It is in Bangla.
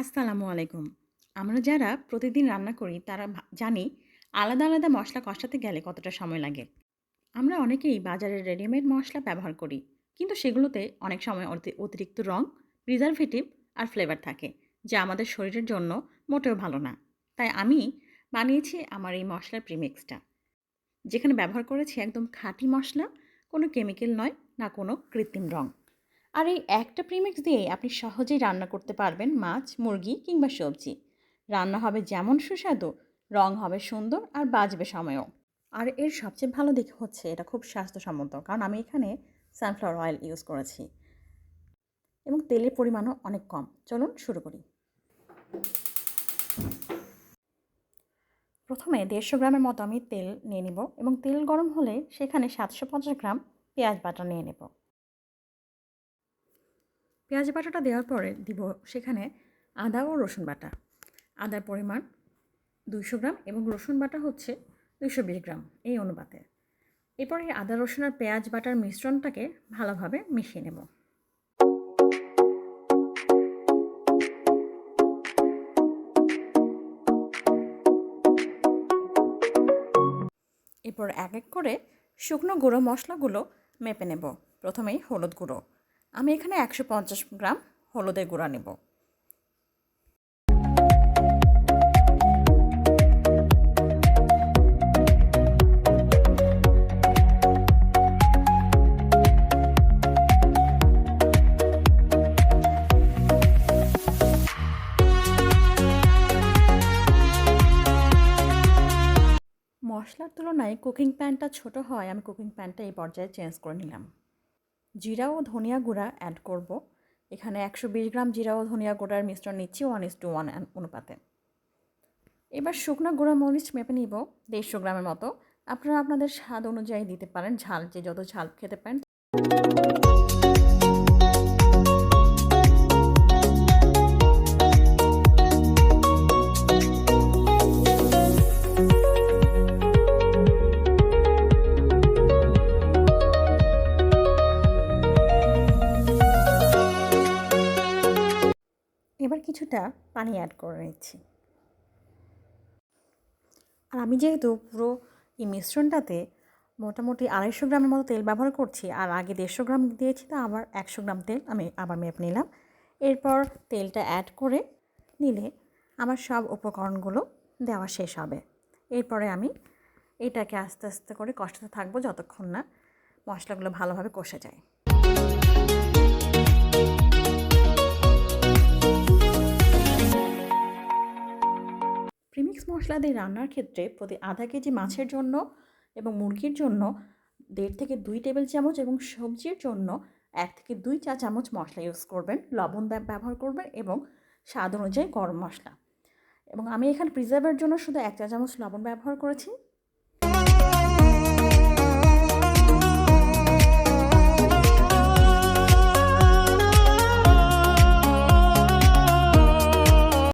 আসসালামু আলাইকুম। আমরা যারা প্রতিদিন রান্না করি তারা জানি আলাদা, আলাদা মসলা কষাতে গেলে কতটা সময় লাগে। আমরা অনেকেই বাজারের রেডিমেড মসলা ব্যবহার করি। কিন্তু সেগুলোতে অনেক সময় অতিরিক্ত রং, প্রিজারভেটিভ আর ফ্লেভার থাকে, যা আমাদের শরীরের জন্য মোটেও ভালো না। তাই আমি বানিয়েছি আমার এই মসলার প্রিমিক্সটা। যেখানে ব্যবহার করেছি একদম খাঁটি মসলা, কোনো কেমিক্যাল নয়, না কোনো কৃত্রিম রং। আর এই একটা প্রিমিক্স দিয়েই আপনি সহজেই রান্না করতে পারবেন মাছ, মুরগি কিংবা সবজি। রান্না হবে যেমন সুস্বাদু, রং হবে সুন্দর আর বাঁচবে সময়ও। আর এর সবচেয়ে ভালো দিক হচ্ছে এটা খুব স্বাস্থ্যসম্মত, কারণ আমি এখানে সানফ্লাওয়ার অয়েল ইউজ করেছি এবং তেলের পরিমাণও অনেক কম। চলুন শুরু করি। প্রথমে 150 গ্রামের মতো আমি তেল নিয়ে নিব এবং তেল গরম হলে সেখানে 750 গ্রাম পেঁয়াজ বাটা নিয়ে নেব। পেঁয়াজ বাটাটা দেওয়ার পরে দিব সেখানে আদা ও রসুন বাটা। আদার পরিমাণ 200 গ্রাম এবং রসুন বাটা হচ্ছে 220 গ্রাম, এই অনুপাতে। এরপর এই আদা রসুন আর পেঁয়াজ বাটার মিশ্রণটাকে ভালোভাবে মিশিয়ে নেব। এরপর এক এক করে শুকনো গুঁড়ো মশলাগুলো মেপে নেব। প্রথমেই হলুদ গুঁড়ো, আমি এখানে 150 গ্রাম হলুদের গুঁড়া নেব। মশলার তুলনায় কুকিং প্যানটা ছোট হয়, আমি কুকিং প্যানটা এই পর্যায়ে চেঞ্জ করে নিলাম। জিরা ও ধনিয়া গুঁড়া অ্যাড করব। এখানে 120 গ্রাম জিরা ও ধনিয়া গুঁড়ার মিশ্রণ নিচ্ছি 1:1 অনুপাতে। এবার শুকনো গুঁড়া মরিচ মেপে নিব 150 গ্রামের মতো। আপনারা আপনাদের স্বাদ অনুযায়ী দিতে পারেন, ঝাল যে যত ঝাল খেতে পারেন। এবার কিছুটা পানি অ্যাড করে নিচ্ছি। আর আমি যেহেতু পুরো এই মিশ্রণটাতে মোটামুটি 250 গ্রামের মতো তেল ব্যবহার করছি, আর আগে 150 গ্রাম দিয়েছি, তো আবার 100 গ্রাম তেল আমি আবার মেপে নিলাম। এরপর তেলটা অ্যাড করে নিলে আমার সব উপকরণগুলো দেওয়া শেষ হবে। এরপরে আমি এটাকে আস্তে আস্তে করে কষাতে থাকবো যতক্ষণ না মশলাগুলো ভালোভাবে কষে যায়। প্রিমিক্স মশলা দিয়ে রান্নার ক্ষেত্রে প্রতি আধা কেজি মাছের জন্য এবং মুরগির জন্য 1.5 থেকে 2 টেবিল চামচ এবং সবজির জন্য 1 থেকে 2 চা চামচ মশলা ইউজ করবেন। লবণ ব্যবহার করবেন এবং স্বাদ অনুযায়ী গরম মশলা। এবং আমি এখানে প্রিজার্ভের জন্য শুধু 1 চা চামচ লবণ ব্যবহার করেছি।